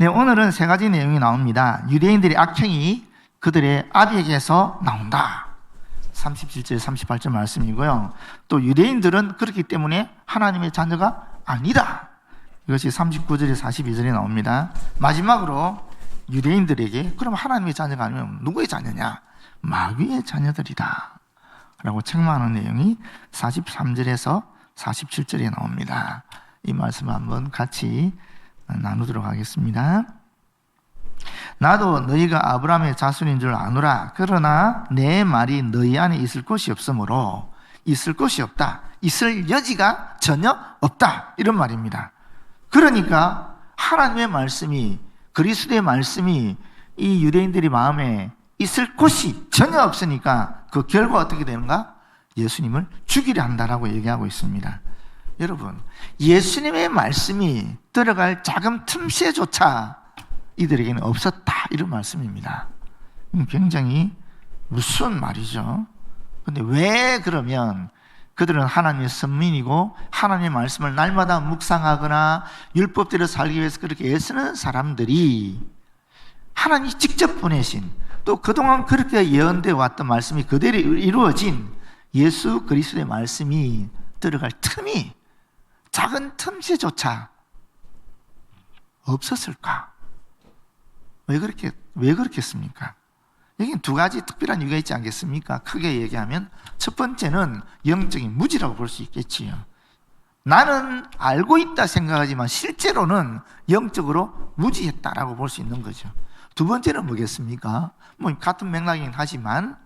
네, 오늘은 세 가지 내용이 나옵니다. 유대인들의 악행이 그들의 아비에게서 나온다. 37절, 38절 말씀이고요. 또 유대인들은 그렇기 때문에 하나님의 자녀가 아니다. 이것이 39절에 42절에 나옵니다. 마지막으로 유대인들에게 그럼 하나님의 자녀가 아니면 누구의 자녀냐? 마귀의 자녀들이다 라고 책망하는 내용이 43절에서 47절에 나옵니다. 이 말씀을 한번 같이 나누도록 하겠습니다. 나도 너희가 아브라함의 자손인 줄 아노라. 그러나 내 말이 너희 안에 있을 것이 없으므로 있을 것이 없다. 있을 여지가 전혀 없다. 이런 말입니다. 그러니까 하나님의 말씀이, 그리스도의 말씀이 이 유대인들의 마음에 있을 곳이 전혀 없으니까 그 결과 어떻게 되는가? 예수님을 죽이려 한다라고 얘기하고 있습니다. 여러분, 예수님의 말씀이 들어갈 작은 틈새조차 이들에게는 없었다, 이런 말씀입니다. 굉장히 무서운 말이죠. 그런데 왜 그러면 그들은 하나님의 선민이고 하나님의 말씀을 날마다 묵상하거나 율법대로 살기 위해서 그렇게 애쓰는 사람들이 하나님이 직접 보내신, 또 그동안 그렇게 예언되어 왔던 말씀이 그대로 이루어진 예수 그리스도의 말씀이 들어갈 틈이, 작은 틈새조차 없었을까? 왜 그렇겠습니까? 여기는 두 가지 특별한 이유가 있지 않겠습니까? 크게 얘기하면 첫 번째는 영적인 무지라고 볼 수 있겠지요. 나는 알고 있다 생각하지만 실제로는 영적으로 무지했다라고 볼 수 있는 거죠. 두 번째는 뭐겠습니까? 뭐 같은 맥락이긴 하지만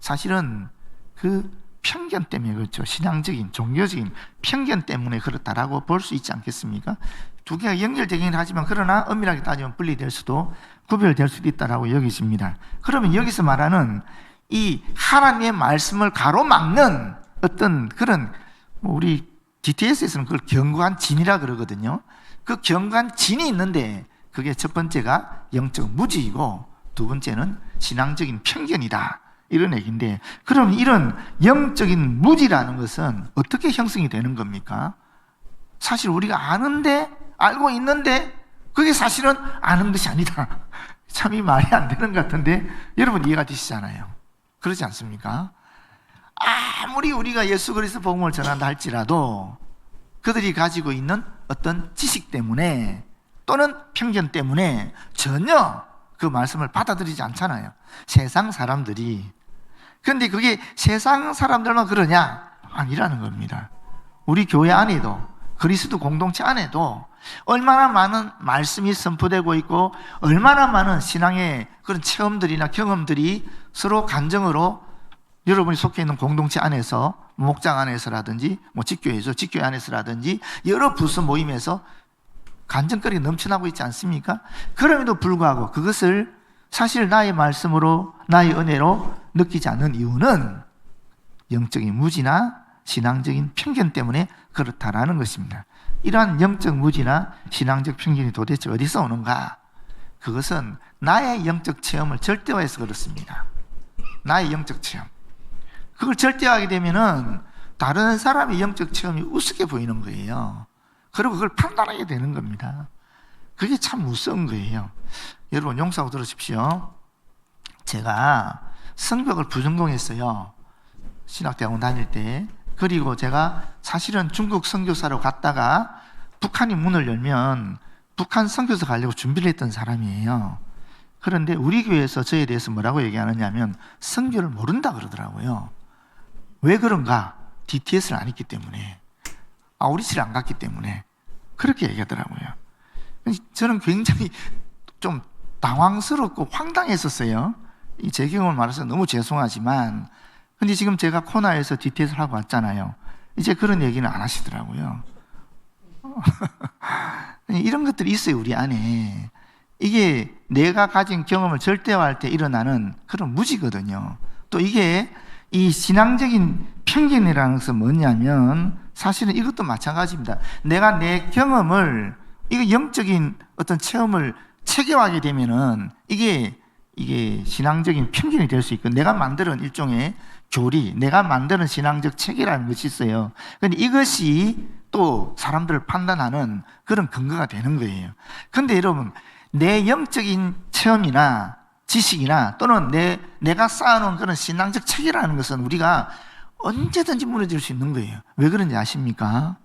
사실은 그 편견 때문에 그렇죠. 신앙적인, 종교적인 편견 때문에 그렇다라고 볼 수 있지 않겠습니까? 두 개가 연결되긴 하지만 그러나 엄밀하게 따지면 분리될 수도, 구별될 수도 있다라고 여기십니다. 그러면 여기서 말하는 이 하나님의 말씀을 가로막는 어떤 그런, 우리 DTS에서는 그걸 견고한 진이라 그러거든요. 그 견고한 진이 있는데 그게 첫 번째가 영적 무지이고 두 번째는 신앙적인 편견이다, 이런 얘기인데, 그럼 이런 영적인 무지라는 것은 어떻게 형성이 되는 겁니까? 사실 우리가 아는데, 알고 있는데 그게 사실은 아는 것이 아니다. 참 이 말이 안 되는 것 같은데 여러분 이해가 되시잖아요. 그렇지 않습니까? 아무리 우리가 예수 그리스도 복음을 전한다 할지라도 그들이 가지고 있는 어떤 지식 때문에 또는 편견 때문에 전혀 그 말씀을 받아들이지 않잖아요. 세상 사람들이. 그런데 그게 세상 사람들만 그러냐? 아니라는 겁니다. 우리 교회 안에도, 그리스도 공동체 안에도 얼마나 많은 말씀이 선포되고 있고 얼마나 많은 신앙의 그런 체험들이나 경험들이 서로 간증으로 여러분이 속해 있는 공동체 안에서, 목장 안에서라든지 뭐 직교회죠, 직교회 안에서라든지 여러 부서 모임에서 간증거리가 넘쳐나고 있지 않습니까? 그럼에도 불구하고 그것을 사실 나의 말씀으로, 나의 은혜로 느끼지 않는 이유는 영적인 무지나 신앙적인 편견 때문에 그렇다라는 것입니다. 이러한 영적 무지나 신앙적 편견이 도대체 어디서 오는가? 그것은 나의 영적 체험을 절대화해서 그렇습니다. 나의 영적 체험. 그걸 절대화하게 되면은 다른 사람의 영적 체험이 우습게 보이는 거예요. 그리고 그걸 판단하게 되는 겁니다. 그게 참 무서운 거예요. 여러분 용서하고 들으십시오. 제가 성벽을 부전공했어요. 신학대학원 다닐 때. 그리고 제가 사실은 중국 선교사로 갔다가 북한이 문을 열면 북한 선교사 가려고 준비를 했던 사람이에요. 그런데 우리 교회에서 저에 대해서 뭐라고 얘기하느냐면 선교를 모른다 그러더라고요. 왜 그런가? DTS를 안 했기 때문에, 아우리치를 안 갔기 때문에 그렇게 얘기하더라고요. 저는 굉장히 좀 당황스럽고 황당했었어요. 제 경험을 말해서 너무 죄송하지만, 근데 지금 제가 코나에서 DTS를 하고 왔잖아요. 이제 그런 얘기는 안 하시더라고요. 이런 것들이 있어요, 우리 안에. 이게 내가 가진 경험을 절대화할 때 일어나는 그런 무지거든요. 또 이게 이 신앙적인 편견이라는 것은 뭐냐면 사실은 이것도 마찬가지입니다. 내가 내 경험을, 이거 영적인 어떤 체험을 체계화하게 되면은 이게 신앙적인 편견이 될 수 있고, 내가 만드는 일종의 교리, 내가 만드는 신앙적 체계라는 것이 있어요. 그런데 이것이 또 사람들을 판단하는 그런 근거가 되는 거예요. 그런데 여러분, 내 영적인 체험이나 지식이나 또는 내가 쌓아놓은 그런 신앙적 체계라는 것은 우리가 언제든지 무너질 수 있는 거예요. 왜 그런지 아십니까?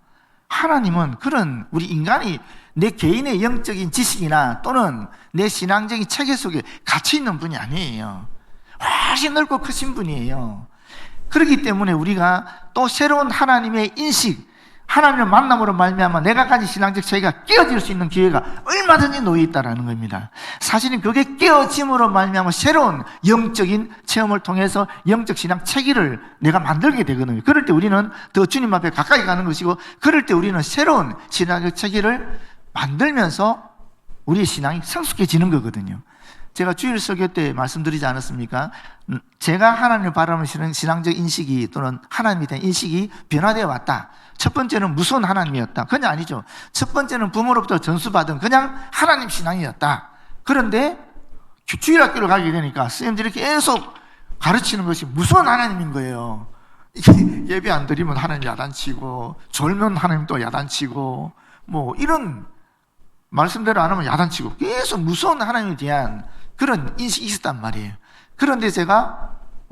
하나님은 그런 우리 인간이 내 개인의 영적인 지식이나 또는 내 신앙적인 체계 속에 갇혀 있는 분이 아니에요. 훨씬 넓고 크신 분이에요. 그렇기 때문에 우리가 또 새로운 하나님의 인식, 하나님을 만남으로 말미암아 내가 가진 신앙적 체계가 깨어질 수 있는 기회가 얼마든지 놓여 있다는 겁니다. 사실은 그게 깨어짐으로 말미암아 새로운 영적인 체험을 통해서 영적 신앙 체계를 내가 만들게 되거든요. 그럴 때 우리는 더 주님 앞에 가까이 가는 것이고, 그럴 때 우리는 새로운 신앙적 체계를 만들면서 우리의 신앙이 성숙해지는 거거든요. 제가 주일 설교 때 말씀드리지 않았습니까? 제가 하나님을 바라보는 신앙적 인식이 또는 하나님에 대한 인식이 변화되어 왔다. 첫 번째는 무서운 하나님이었다. 그냥 아니죠. 첫 번째는 부모로부터 전수받은 그냥 하나님 신앙이었다. 그런데 주일학교를 가게 되니까 선생님들이 계속 가르치는 것이 무서운 하나님인 거예요. 이게 예배 안 드리면 하나님 야단치고, 졸면 하나님 또 야단치고, 뭐 이런 말씀대로 안 하면 야단치고, 계속 무서운 하나님에 대한 그런 인식이 있었단 말이에요. 그런데 제가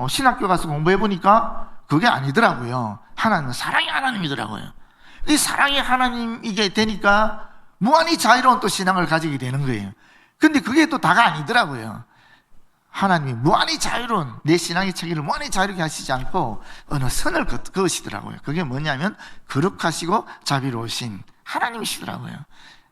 신학교 가서 공부해 보니까 그게 아니더라고요. 하나님은 사랑의 하나님이더라고요. 이 사랑의 하나님이게 되니까 무한히 자유로운 또 신앙을 가지게 되는 거예요. 근데 그게 또 다가 아니더라고요. 하나님이 무한히 자유로운 내 신앙의 체계를 무한히 자유롭게 하시지 않고 어느 선을 그으시더라고요. 그게 뭐냐면 거룩하시고 자비로우신 하나님이시더라고요.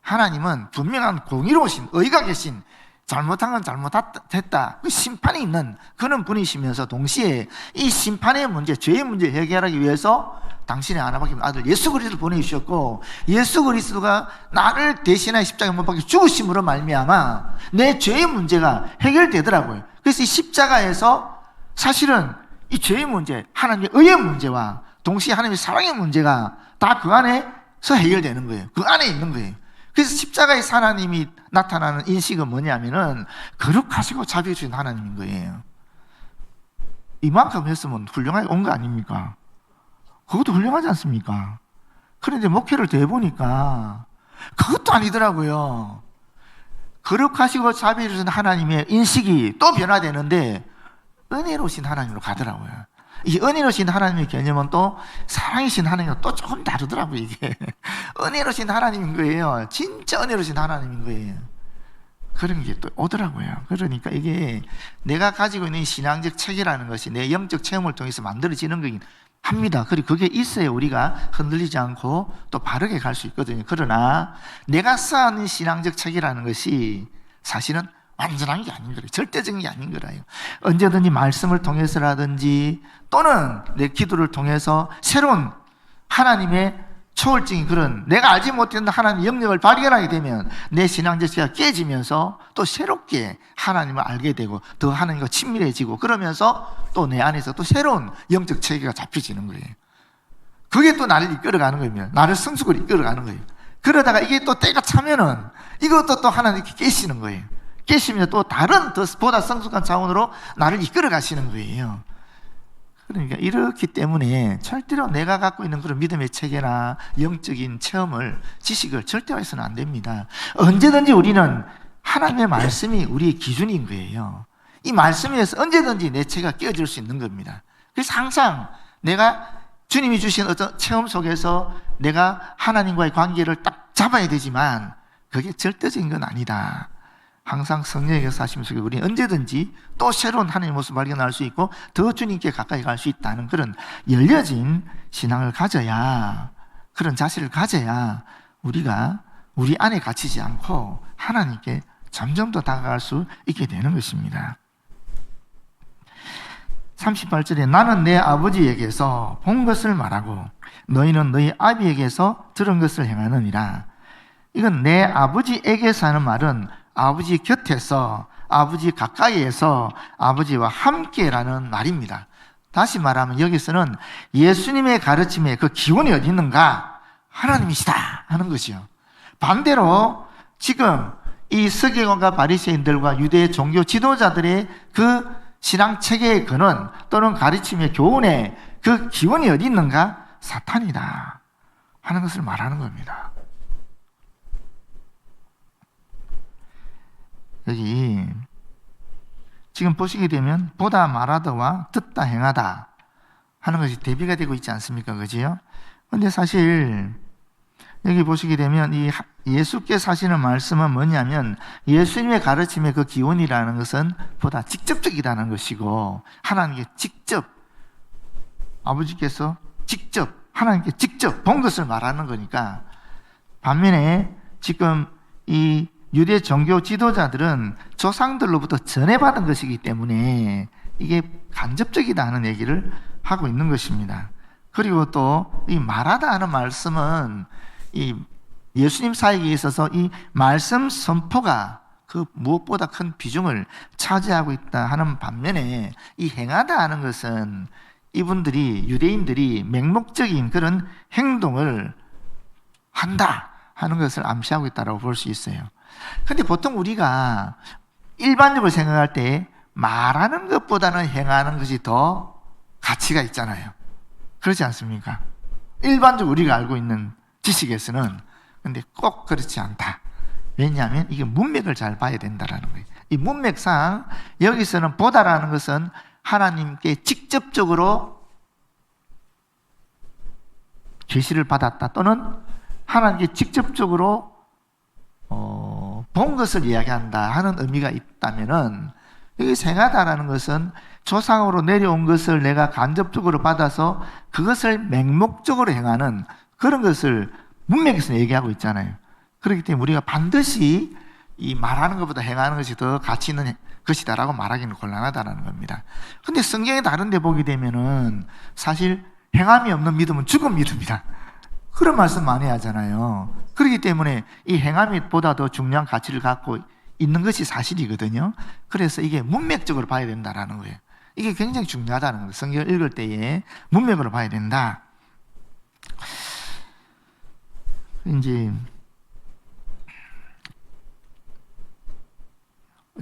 하나님은 분명한 공의로우신, 의가 계신, 잘못한 건 잘못했다, 그 심판이 있는 그런 분이시면서 동시에 이 심판의 문제, 죄의 문제를 해결하기 위해서 당신의 하나밖에 아들 예수 그리스도를 보내주셨고, 예수 그리스도가 나를 대신하여 십자가에 못 박혀 죽으심으로 말미암아 내 죄의 문제가 해결되더라고요. 그래서 이 십자가에서 사실은 이 죄의 문제, 하나님의 의의 문제와 동시에 하나님의 사랑의 문제가 다 그 안에서 해결되는 거예요. 그 안에 있는 거예요. 그래서 십자가에서 하나님이 나타나는 인식은 뭐냐면은 거룩하시고 자비로우신 하나님인 거예요. 이만큼 했으면 훌륭하게 온 거 아닙니까? 그것도 훌륭하지 않습니까? 그런데 목회를 더 해보니까 그것도 아니더라고요. 거룩하시고 자비로우신 하나님의 인식이 또 변화되는데 은혜로우신 하나님으로 가더라고요. 이 은혜로우신 하나님의 개념은 또 사랑이신 하나님과 또 조금 다르더라고요. 이게 은혜로우신 하나님인 거예요. 진짜 은혜로우신 하나님인 거예요. 그런 게 또 오더라고요. 그러니까 이게 내가 가지고 있는 신앙적 체계라는 것이 내 영적 체험을 통해서 만들어지는 거긴 합니다. 그리고 그게 있어야 우리가 흔들리지 않고 또 바르게 갈 수 있거든요. 그러나 내가 쌓은 신앙적 체계라는 것이 사실은 완전한 게 아닌 거예요. 절대적인 게 아닌 거라요. 언제든지 말씀을 통해서라든지 또는 내 기도를 통해서 새로운 하나님의 초월적인 그런 내가 알지 못했던 하나님의 영역을 발견하게 되면 내 신앙적 체계가 깨지면서 또 새롭게 하나님을 알게 되고 더 하나님과 친밀해지고, 그러면서 또 내 안에서 또 새로운 영적 체계가 잡혀지는 거예요. 그게 또 나를 이끌어가는 겁니다. 나를 성숙을 이끌어가는 거예요. 그러다가 이게 또 때가 차면은 이것도 또 하나님께 깨시는 거예요. 깨시면 또 다른 보다 성숙한 차원으로 나를 이끌어 가시는 거예요. 그러니까 이렇기 때문에 절대로 내가 갖고 있는 그런 믿음의 체계나 영적인 체험을, 지식을 절대화해서는 안 됩니다. 언제든지 우리는 하나님의 말씀이 우리의 기준인 거예요. 이 말씀에서 언제든지 내 체계가 깨어질 수 있는 겁니다. 그래서 항상 내가 주님이 주신 어떤 체험 속에서 내가 하나님과의 관계를 딱 잡아야 되지만 그게 절대적인 건 아니다. 항상 성령에게서 하시면서 우리 언제든지 또 새로운 하나님의 모습을 발견할 수 있고 더 주님께 가까이 갈 수 있다는 그런 열려진 신앙을 가져야, 그런 자세를 가져야 우리가 우리 안에 갇히지 않고 하나님께 점점 더 다가갈 수 있게 되는 것입니다. 38절에 나는 내 아버지에게서 본 것을 말하고 너희는 너희 아비에게서 들은 것을 행하느니라. 이건 내 아버지에게서 하는 말은 아버지 곁에서, 아버지 가까이에서, 아버지와 함께라는 말입니다. 다시 말하면 여기서는 예수님의 가르침에 그 기원이 어디 있는가? 하나님이시다 하는 것이요. 반대로 지금 이 서기관과 바리새인들과 유대 종교 지도자들의 그 신앙 체계의 근원 또는 가르침의 교훈에 그 기원이 어디 있는가? 사탄이다 하는 것을 말하는 겁니다. 여기 지금 보시게 되면 보다 말하다와 듣다 행하다 하는 것이 대비가 되고 있지 않습니까? 그지요? 근데 사실 여기 보시게 되면 이 예수께서 하시는 말씀은 뭐냐면 예수님의 가르침의 그 기원이라는 것은 보다 직접적이라는 것이고 하나님께 직접 아버지께서 직접 하나님께 직접 본 것을 말하는 거니까 반면에 지금 이 유대 종교 지도자들은 조상들로부터 전해받은 것이기 때문에 이게 간접적이다 하는 얘기를 하고 있는 것입니다. 그리고 또 이 말하다 하는 말씀은 이 예수님 사역에 있어서 이 말씀 선포가 그 무엇보다 큰 비중을 차지하고 있다 하는 반면에 이 행하다 하는 것은 이분들이 유대인들이 맹목적인 그런 행동을 한다 하는 것을 암시하고 있다고 볼 수 있어요. 근데 보통 우리가 일반적으로 생각할 때 말하는 것보다는 행하는 것이 더 가치가 있잖아요. 그렇지 않습니까? 일반적으로 우리가 알고 있는 지식에서는 근데 꼭 그렇지 않다. 왜냐하면 이게 문맥을 잘 봐야 된다라는 거예요. 이 문맥상 여기서는 보다라는 것은 하나님께 직접적으로 계시를 받았다 또는 하나님께 직접적으로 본 것을 이야기한다 하는 의미가 있다면은 여기 행하다라는 것은 조상으로 내려온 것을 내가 간접적으로 받아서 그것을 맹목적으로 행하는 그런 것을 문맥에서 얘기하고 있잖아요. 그렇기 때문에 우리가 반드시 이 말하는 것보다 행하는 것이 더 가치 있는 것이다라고 말하기는 곤란하다는 겁니다. 근데 성경에 다른 데 보게 되면은 사실 행함이 없는 믿음은 죽은 믿음이다. 그런 말씀 많이 하잖아요. 그렇기 때문에 이 행함이 보다 더 중요한 가치를 갖고 있는 것이 사실이거든요. 그래서 이게 문맥적으로 봐야 된다라는 거예요. 이게 굉장히 중요하다는 거예요. 성경을 읽을 때에 문맥으로 봐야 된다. 이제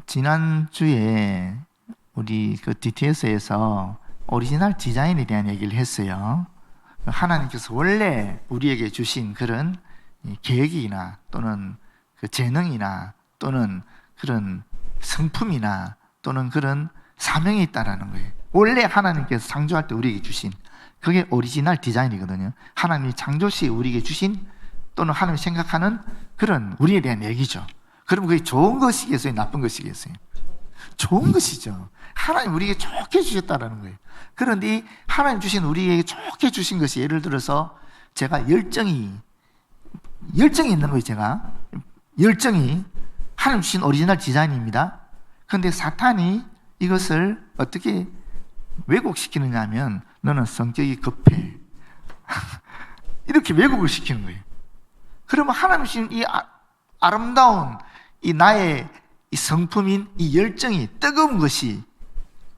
지난주에 우리 그 DTS에서 오리지널 디자인에 대한 얘기를 했어요. 하나님께서 원래 우리에게 주신 그런 계획이나 또는 그 재능이나 또는 그런 성품이나 또는 그런 사명이 있다라는 거예요. 원래 하나님께서 창조할 때 우리에게 주신 그게 오리지널 디자인이거든요. 하나님이 창조 시에 우리에게 주신 또는 하나님이 생각하는 그런 우리에 대한 얘기죠. 그럼 그게 좋은 것이겠어요? 나쁜 것이겠어요? 좋은 것이죠. 하나님 우리에게 좋게 주셨다라는 거예요. 그런데 이 하나님 주신 우리에게 좋게 주신 것이 예를 들어서 제가 열정이 있는 거예요. 제가 열정이 하나님 주신 오리지널 디자인입니다. 그런데 사탄이 이것을 어떻게 왜곡시키느냐 하면 너는 성격이 급해 이렇게 왜곡을 시키는 거예요. 그러면 하나님 주신 이 아름다운 이 나의 이 성품인 이 열정이 뜨거운 것이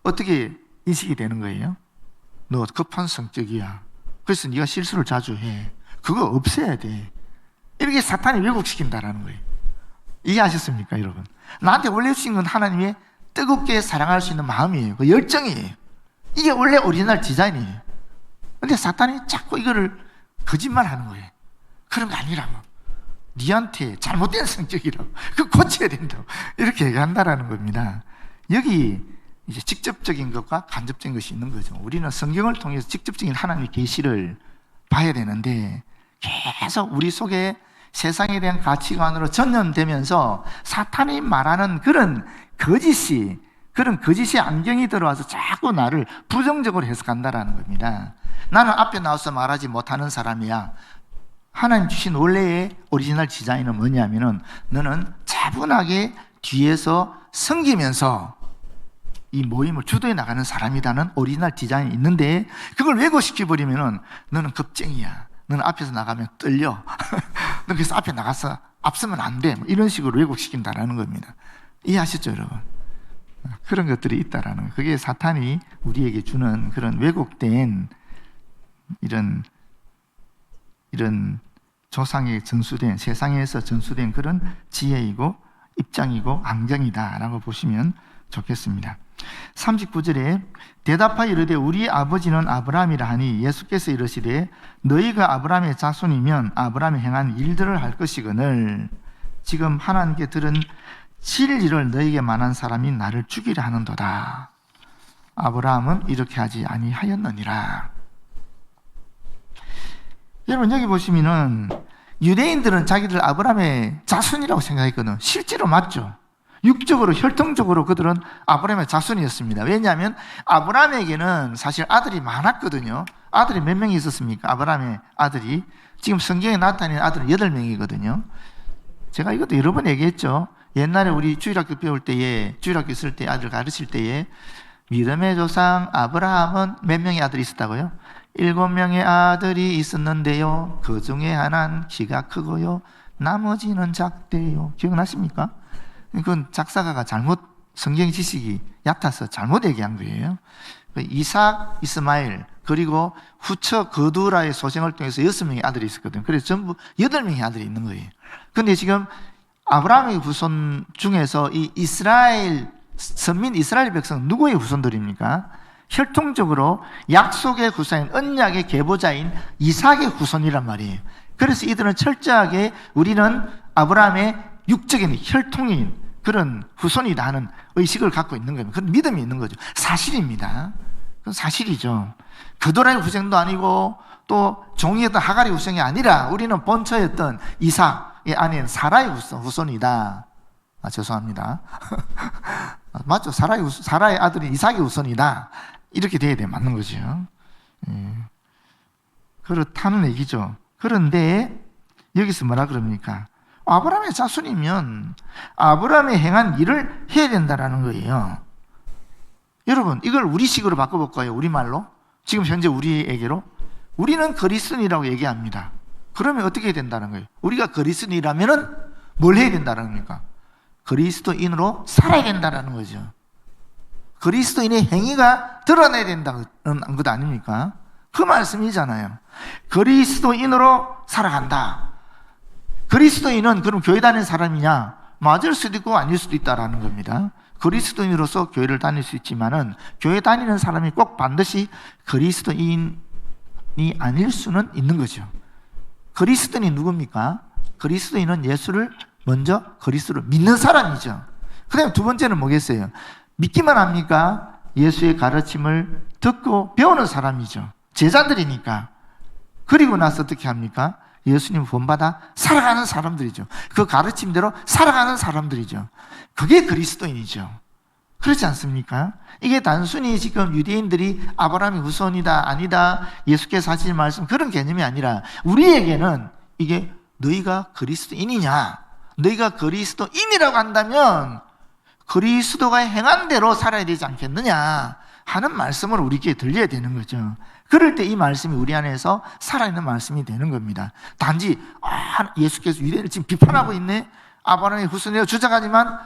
어떻게 인식이 되는 거예요? 너 급한 성격이야. 그래서 네가 실수를 자주 해. 그거 없애야 돼. 이렇게 사탄이 왜곡시킨다라는 거예요. 이해하셨습니까, 여러분? 나한테 원래 주신 건 하나님의 뜨겁게 사랑할 수 있는 마음이에요. 그 열정이에요. 이게 원래 오리지널 디자인이에요. 근데 사탄이 자꾸 이거를 거짓말하는 거예요. 그런 거 아니라고. 니한테 잘못된 성격이라고. 그거 고쳐야 된다고. 이렇게 얘기한다라는 겁니다. 여기 이제 직접적인 것과 간접적인 것이 있는 거죠. 우리는 성경을 통해서 직접적인 하나님의 계시를 봐야 되는데 계속 우리 속에 세상에 대한 가치관으로 전염되면서 사탄이 말하는 그런 거짓이 안경이 들어와서 자꾸 나를 부정적으로 해석한다라는 겁니다. 나는 앞에 나와서 말하지 못하는 사람이야. 하나님 주신 원래의 오리지널 디자인은 뭐냐면은 너는 차분하게 뒤에서 섬기면서 이 모임을 주도해 나가는 사람이라는 오리지널 디자인이 있는데 그걸 왜곡시켜버리면은 너는 겁쟁이야. 너는 앞에서 나가면 떨려. 너 그래서 앞에 나가서 앞서면 안 돼. 이런 식으로 왜곡시킨다라는 겁니다. 이해하셨죠, 여러분? 그런 것들이 있다라는 거예요. 그게 사탄이 우리에게 주는 그런 왜곡된 이런 조상에 전수된, 세상에서 전수된 그런 지혜이고 입장이고 앙정이다라고 보시면 좋겠습니다. 39절에 대답하여 이르되 우리 아버지는 아브라함이라 하니 예수께서 이르시되 너희가 아브라함의 자손이면 아브라함이 행한 일들을 할 것이거늘. 지금 하나님께 들은 진리를 너에게 말한 사람이 나를 죽이려 하는도다. 아브라함은 이렇게 하지 아니하였느니라. 여러분 여기 보시면은 유대인들은 자기들 아브라함의 자손이라고 생각했거든요. 실제로 맞죠. 육적으로 혈통적으로 그들은 아브라함의 자손이었습니다. 왜냐하면 아브라함에게는 사실 아들이 많았거든요. 아들이 몇 명이 있었습니까? 아브라함의 아들이 지금 성경에 나타낸 아들은 8명이거든요. 제가 이것도 여러 번 얘기했죠. 옛날에 우리 주일학교 배울 때에, 주일학교 있을 때 아들 가르칠 때에 믿음의 조상 아브라함은 몇 명의 아들이 있었다고요? 7명의 아들이 있었는데요. 그 중에 하나는 키가 크고요. 나머지는 작대요. 기억나십니까? 그건 작사가가 잘못 성경 지식이 얕아서 잘못 얘기한 거예요. 이삭, 이스마엘 그리고 후처 거두라의 소생을 통해서 6명의 아들이 있었거든요. 그래서 전부 8명의 아들이 있는 거예요. 그런데 지금 아브라함의 후손 중에서 이 이스라엘 선민 이스라엘 백성 누구의 후손들입니까? 혈통적으로 약속의 후손인 언약의 계보자인 이삭의 후손이란 말이에요. 그래서 이들은 철저하게 우리는 아브라함의 육적인 혈통인 그런 후손이다 하는 의식을 갖고 있는 겁니다. 그런 믿음이 있는 거죠. 사실입니다. 그건 사실이죠. 그도라의 후생도 아니고 또 종이었던 하갈의 후생이 아니라 우리는 본처였던 이삭의 아내인 사라의 후손이다. 죄송합니다. 맞죠? 사라의 아들인 이삭의 후손이다. 이렇게 돼야 돼 맞는 거죠. 그렇다는 얘기죠. 그런데 여기서 뭐라 그럽니까? 아브라함의 자손이면 아브라함이 행한 일을 해야 된다라는 거예요. 여러분 이걸 우리식으로 바꿔볼까요? 우리말로? 지금 현재 우리에게로? 우리는 그리스도인이라고 얘기합니다. 그러면 어떻게 해야 된다는 거예요? 우리가 그리스도인이라면 뭘 해야 된다는 겁니까? 그리스도인으로 살아야 된다는 거죠. 그리스도인의 행위가 드러나야 된다는 것 아닙니까? 그 말씀이잖아요. 그리스도인으로 살아간다. 그리스도인은 그럼 교회 다니는 사람이냐? 맞을 수도 있고 아닐 수도 있다라는 겁니다. 그리스도인으로서 교회를 다닐 수 있지만은 교회 다니는 사람이 꼭 반드시 그리스도인이 아닐 수는 있는 거죠. 그리스도인이 누굽니까? 그리스도인은 예수를 먼저 그리스도를 믿는 사람이죠. 그 다음에 두 번째는 뭐겠어요? 믿기만 합니까? 예수의 가르침을 듣고 배우는 사람이죠. 제자들이니까. 그리고 나서 어떻게 합니까? 예수님 본받아 살아가는 사람들이죠. 그 가르침대로 살아가는 사람들이죠. 그게 그리스도인이죠. 그렇지 않습니까? 이게 단순히 지금 유대인들이 아브라함의 후손이다 아니다 예수께서 하신 말씀 그런 개념이 아니라 우리에게는 이게 너희가 그리스도인이냐, 너희가 그리스도인이라고 한다면 그리스도가 행한 대로 살아야 되지 않겠느냐 하는 말씀을 우리에게 들려야 되는 거죠. 그럴 때 이 말씀이 우리 안에서 살아있는 말씀이 되는 겁니다. 단지 예수께서 유대인을 지금 비판하고 있네, 아브라함의 후손이라고 주장하지만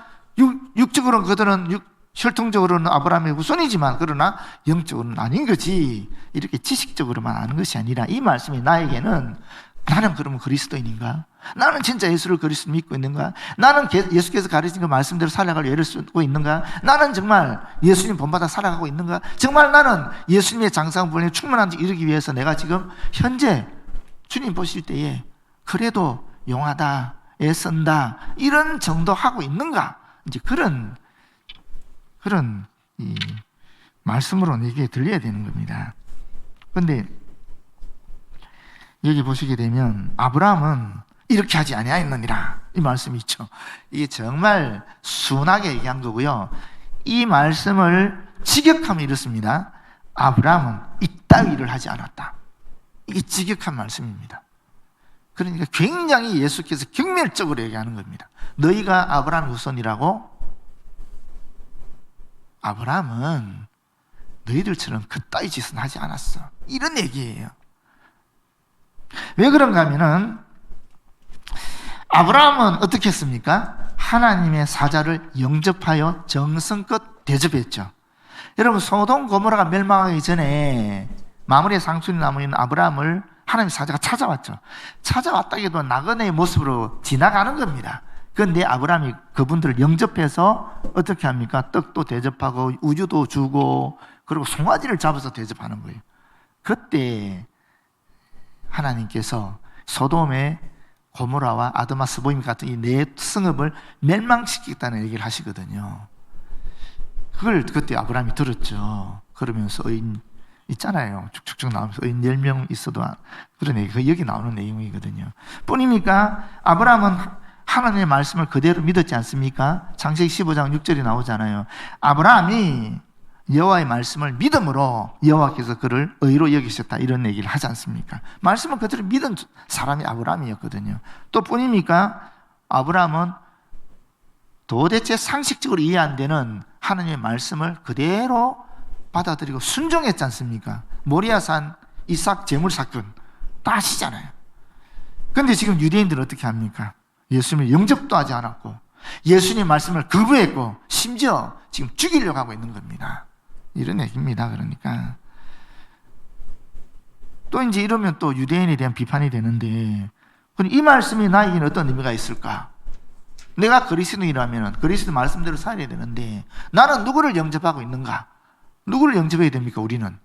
육적으로는 그들은 혈통적으로는 아브라함의 후손이지만 그러나 영적으로는 아닌 거지, 이렇게 지식적으로만 아는 것이 아니라 이 말씀이 나에게는 나는 그러면 그리스도인인가? 나는 진짜 예수를 그리스도 믿고 있는가? 나는 예수께서 가르친 그 말씀대로 살아갈 예를 쓰고 있는가? 나는 정말 예수님 본받아 살아가고 있는가? 정말 나는 예수님의 장성분에 충만한지 이루기 위해서 내가 지금 현재 주님 보실 때에 그래도 용하다, 애쓴다 이런 정도 하고 있는가? 이제 그런 이 말씀으로 이게 들려야 되는 겁니다. 그런데 여기 보시게 되면 아브라함은 이렇게 하지 아니하였느니라 이 말씀이 있죠. 이게 정말 순하게 얘기한 거고요. 이 말씀을 직역하면 이렇습니다. 아브라함은 이따위를 하지 않았다. 이게 직역한 말씀입니다. 그러니까 굉장히 예수께서 경멸적으로 얘기하는 겁니다. 너희가 아브라함의 후손이라고? 아브라함은 너희들처럼 그따위 짓은 하지 않았어. 이런 얘기예요. 왜 그런가 하면은 아브라함은 어떻게 했습니까? 하나님의 사자를 영접하여 정성껏 대접했죠. 여러분 소돔 고모라가 멸망하기 전에 마므리의 상수리 나무에 있는 아브라함을 하나님의 사자가 찾아왔죠. 찾아왔다기도 나그네의 모습으로 지나가는 겁니다. 그런데 아브라함이 그분들을 영접해서 어떻게 합니까? 떡도 대접하고 우유도 주고 그리고 송아지를 잡아서 대접하는 거예요. 그때 하나님께서 소돔의 고모라와 아드마 스보임 같은 이 네 성읍을 멸망시키겠다는 얘기를 하시거든요. 그걸 그때 아브라함이 들었죠. 그러면서 의인 있잖아요. 쭉쭉쭉 나오면서 의인 10명 있어도 그런 얘기, 여기 나오는 내용이거든요. 뿐입니까? 아브라함은 하나님의 말씀을 그대로 믿었지 않습니까? 창세기 15장 6절이 나오잖아요. 아브라함이 여호와의 말씀을 믿음으로 여호와께서 그를 의로 여기셨다, 이런 얘기를 하지 않습니까? 말씀을 그대로 믿은 사람이 아브라함이었거든요. 또 뿐입니까? 아브라함은 도대체 상식적으로 이해 안 되는 하나님의 말씀을 그대로 받아들이고 순종했지 않습니까? 모리아산 이삭 제물 사건 다 아시잖아요. 그런데 지금 유대인들은 어떻게 합니까? 예수님을 영접도 하지 않았고 예수님의 말씀을 거부했고 심지어 지금 죽이려고 하고 있는 겁니다. 이런 얘기입니다. 그러니까 또 이제 이러면 또 유대인에 대한 비판이 되는데, 그럼 이 말씀이 나에게는 어떤 의미가 있을까? 내가 그리스도인이라면 그리스도 말씀대로 살아야 되는데 나는 누구를 영접하고 있는가? 누구를 영접해야 됩니까? 우리는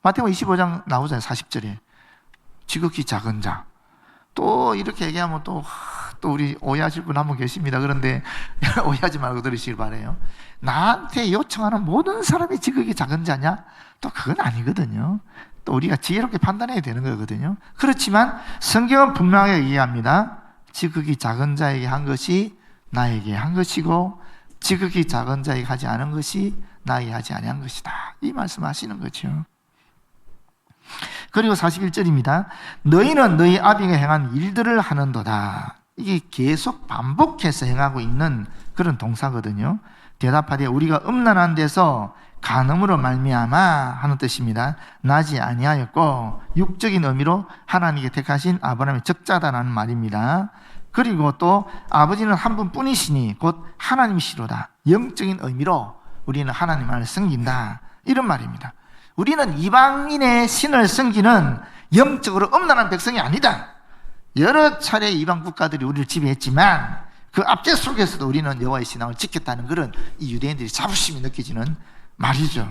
마태복음 25장 나오잖아요. 40절에 지극히 작은 자. 또 이렇게 얘기하면 또 우리 오해하실 분 한 분 계십니다. 그런데 오해하지 말고 들으시길 바라요. 나한테 요청하는 모든 사람이 지극히 작은 자냐? 또 그건 아니거든요. 또 우리가 지혜롭게 판단해야 되는 거거든요. 그렇지만 성경은 분명하게 얘기합니다. 지극히 작은 자에게 한 것이 나에게 한 것이고 지극히 작은 자에게 하지 않은 것이 나에게 하지 아니한 것이다, 이 말씀하시는 거죠. 그리고 41절입니다. 너희는 너희 아비가 행한 일들을 하는도다. 이게 계속 반복해서 행하고 있는 그런 동사거든요. 대답하되 우리가 음란한 데서 간음으로 말미암아 하는 뜻입니다. 나지 아니하였고 육적인 의미로 하나님께 택하신 아브라함의 적자다라는 말입니다. 그리고 또 아버지는 한 분뿐이시니 곧 하나님이시로다. 영적인 의미로 우리는 하나님을 섬긴다, 이런 말입니다. 우리는 이방인의 신을 섬기는 영적으로 음란한 백성이 아니다. 여러 차례 이방 국가들이 우리를 지배했지만 그 압제 속에서도 우리는 여호와의 신앙을 지켰다는 그런 이 유대인들이 자부심이 느껴지는 말이죠.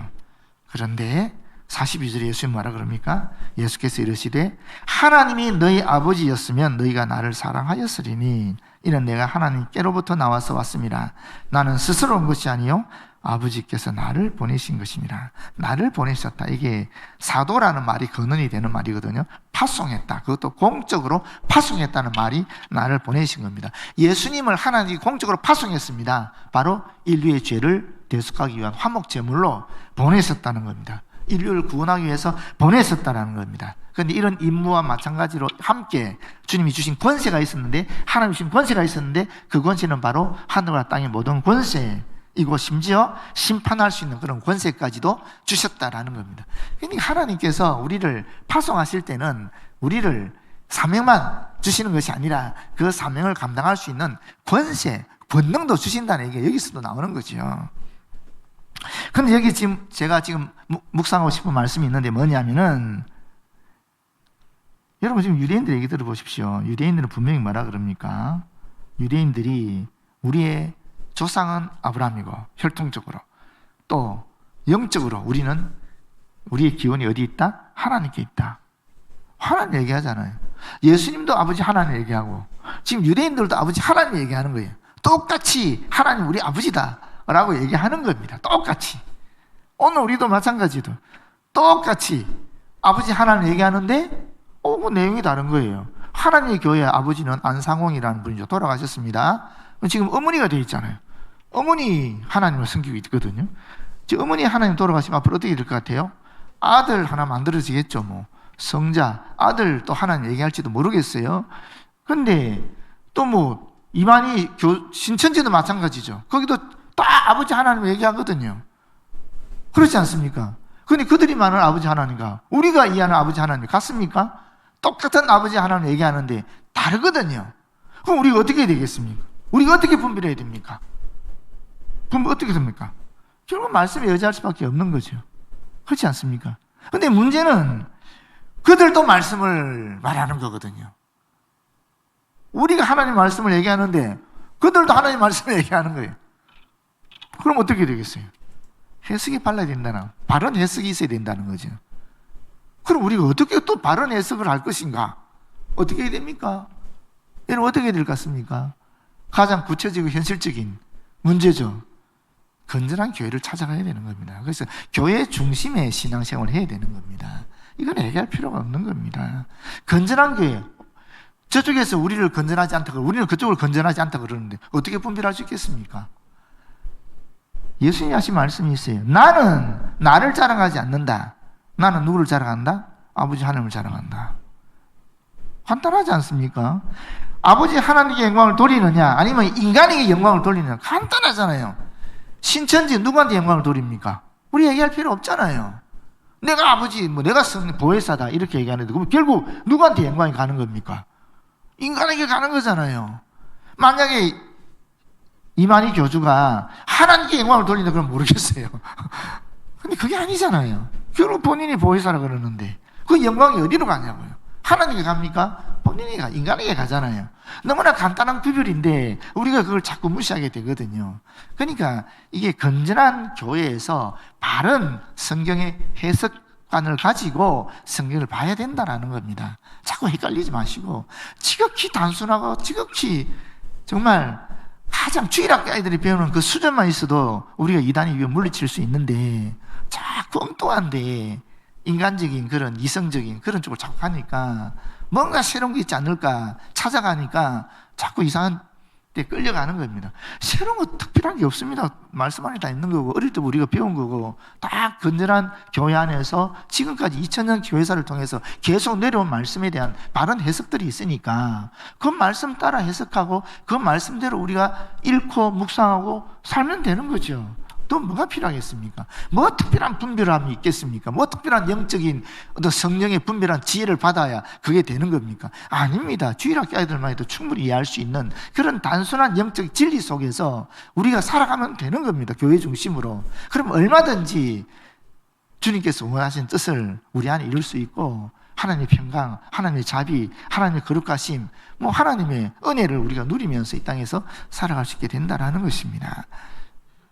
그런데 42절에 예수님 뭐라 그럽니까? 예수께서 이르시되 하나님이 너희 아버지였으면 너희가 나를 사랑하였으리니 이는 내가 하나님께로부터 나와서 왔습니다. 나는 스스로 온 것이 아니요 아버지께서 나를 보내신 것입니다. 나를 보내셨다. 이게 사도라는 말이 근원이 되는 말이거든요. 파송했다. 그것도 공적으로 파송했다는 말이 나를 보내신 겁니다. 예수님을 하나님이 공적으로 파송했습니다. 바로 인류의 죄를 대속하기 위한 화목 제물로 보내셨다는 겁니다. 인류를 구원하기 위해서 보내셨다는 겁니다. 그런데 이런 임무와 마찬가지로 함께 주님이 주신 권세가 있었는데, 하나님이 주신 권세가 있었는데 그 권세는 바로 하늘과 땅의 모든 권세이고 심지어 심판할 수 있는 그런 권세까지도 주셨다라는 겁니다. 그러니까 하나님께서 우리를 파송하실 때는 우리를 사명만 주시는 것이 아니라 그 사명을 감당할 수 있는 권세, 권능도 주신다는 얘기가 여기서도 나오는 거죠. 근데 여기 지금 제가 지금 묵상하고 싶은 말씀이 있는데 뭐냐면은, 여러분 지금 유대인들 얘기 들어보십시오. 유대인들은 분명히 뭐라 그럽니까? 유대인들이 우리의 조상은 아브라함이고 혈통적으로 또 영적으로 우리는 우리의 기원이 어디 있다? 하나님께 있다. 하나님 얘기하잖아요. 예수님도 아버지 하나님 얘기하고 지금 유대인들도 아버지 하나님 얘기하는 거예요. 똑같이 하나님 우리 아버지다 라고 얘기하는 겁니다. 똑같이. 오늘 우리도 마찬가지로 똑같이 아버지 하나님 얘기하는데 그 내용이 다른 거예요. 하나님의 교회 아버지는 안상홍이라는 분이죠. 돌아가셨습니다. 지금 어머니가 되어 있잖아요. 어머니 하나님을 섬기고 있거든요. 지금 어머니 하나님 돌아가시면 앞으로 어떻게 될 것 같아요? 아들 하나 만들어지겠죠. 뭐 성자, 아들 또 하나님 얘기할지도 모르겠어요. 근데 또 뭐 이만희 신천지도 마찬가지죠. 거기도 다 아버지 하나님 얘기하거든요. 그렇지 않습니까? 근데 그들이 말하는 아버지 하나님과 우리가 이해하는 아버지 하나님 같습니까? 똑같은 아버지 하나님 얘기하는데 다르거든요. 그럼 우리가 어떻게 해야 되겠습니까? 우리가 어떻게 분별해야 됩니까? 분별 어떻게 됩니까? 결국 말씀에 의지할 수밖에 없는 거죠. 그렇지 않습니까? 근데 문제는 그들도 말씀을 말하는 거거든요. 우리가 하나님 말씀을 얘기하는데 그들도 하나님 말씀을 얘기하는 거예요. 그럼 어떻게 되겠어요? 해석이 빨라야 된다는, 바른 해석이 있어야 된다는 거죠. 그럼 우리가 어떻게 또 바른 해석을 할 것인가? 어떻게 해야 됩니까? 이런 어떻게 될 것 같습니까? 가장 구체적이고 현실적인 문제죠. 건전한 교회를 찾아가야 되는 겁니다. 그래서 교회 중심의 신앙생활을 해야 되는 겁니다. 이건 얘기할 필요가 없는 겁니다. 건전한 교회, 저쪽에서 우리를 건전하지 않다 그러고 우리는 그쪽을 건전하지 않다 그러는데 어떻게 분별할 수 있겠습니까? 예수님이 하신 말씀이 있어요. 나는 나를 자랑하지 않는다. 나는 누구를 자랑한다? 아버지 하나님을 자랑한다. 간단하지 않습니까? 아버지 하나님께 영광을 돌리느냐 아니면 인간에게 영광을 돌리느냐 간단하잖아요. 신천지 누구한테 영광을 돌립니까? 우리 얘기할 필요 없잖아요. 내가 아버지, 내가 성령 보혜사다 이렇게 얘기하는데 그럼 결국 누구한테 영광이 가는 겁니까? 인간에게 가는 거잖아요. 만약에 이만희 교주가 하나님께 영광을 돌린다 그러면 모르겠어요. 근데 그게 아니잖아요. 결국 본인이 보혜사라 그러는데 그 영광이 어디로 가냐고요. 하나님께 갑니까? 본인이 인간에게 가잖아요. 너무나 간단한 구별인데 우리가 그걸 자꾸 무시하게 되거든요. 그러니까 이게 건전한 교회에서 바른 성경의 해석관을 가지고 성경을 봐야 된다는 겁니다. 자꾸 헷갈리지 마시고 지극히 단순하고 지극히 정말 가장 주일학교 아이들이 배우는 그 수준만 있어도 우리가 이단에 위에 물리칠 수 있는데 자꾸 엉뚱한데 인간적인 그런 이성적인 그런 쪽으로 자꾸 가니까 뭔가 새로운 게 있지 않을까 찾아가니까 자꾸 이상한 데 끌려가는 겁니다. 새로운 거 특별한 게 없습니다. 말씀 안에 다 있는 거고 어릴 때 우리가 배운 거고 다 건전한 교회 안에서 지금까지 2000년 교회사를 통해서 계속 내려온 말씀에 대한 바른 해석들이 있으니까 그 말씀 따라 해석하고 그 말씀대로 우리가 읽고 묵상하고 살면 되는 거죠. 또 뭐가 필요하겠습니까? 뭐 특별한 분별함이 있겠습니까? 뭐 특별한 영적인 어떤 성령의 분별한 지혜를 받아야 그게 되는 겁니까? 아닙니다. 주일학교 아이들만 해도 충분히 이해할 수 있는 그런 단순한 영적 진리 속에서 우리가 살아가면 되는 겁니다. 교회 중심으로. 그럼 얼마든지 주님께서 원하신 뜻을 우리 안에 이룰 수 있고 하나님의 평강, 하나님의 자비, 하나님의 거룩하심, 하나님의 은혜를 우리가 누리면서 이 땅에서 살아갈 수 있게 된다는 것입니다.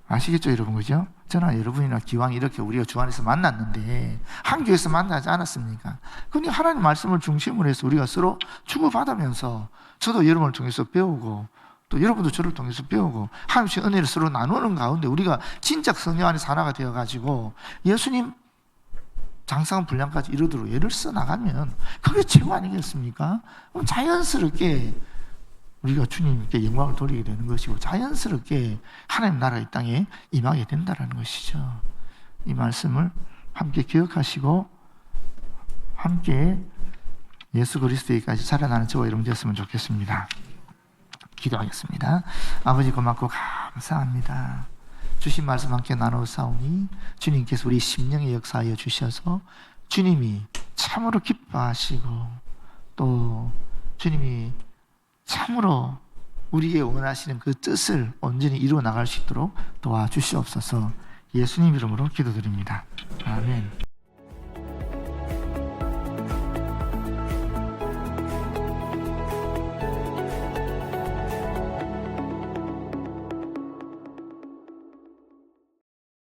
아시겠죠, 여러분? 그죠? 저나 여러분이나 기왕 이렇게 우리가 주 안에서 만났는데 한 교회에서 만나지 않았습니까? 근데 하나님 말씀을 중심으로 해서 우리가 서로 주고받으면서 저도 여러분을 통해서 배우고 또 여러분도 저를 통해서 배우고 하나님의 은혜를 서로 나누는 가운데 우리가 진짜 성령 안에서 하나가 되어가지고 예수님 장사한 분량까지 이루도록 예를 써나가면 그게 최고 아니겠습니까? 그럼 자연스럽게 우리가 주님께 영광을 돌리게 되는 것이고 자연스럽게 하나님 나라 이 땅에 임하게 된다는 것이죠. 이 말씀을 함께 기억하시고 함께 예수 그리스도에까지 살아나는 저와 여러분 되었으면 좋겠습니다. 기도하겠습니다. 아버지 고맙고 감사합니다. 주신 말씀 함께 나누사오니 주님께서 우리 심령에 역사하여 주셔서 주님이 참으로 기뻐하시고 또 주님이 참으로 우리에게 원하시는 그 뜻을 온전히 이루어 나갈 수 있도록 도와주시옵소서. 예수님 이름으로 기도드립니다. 아멘.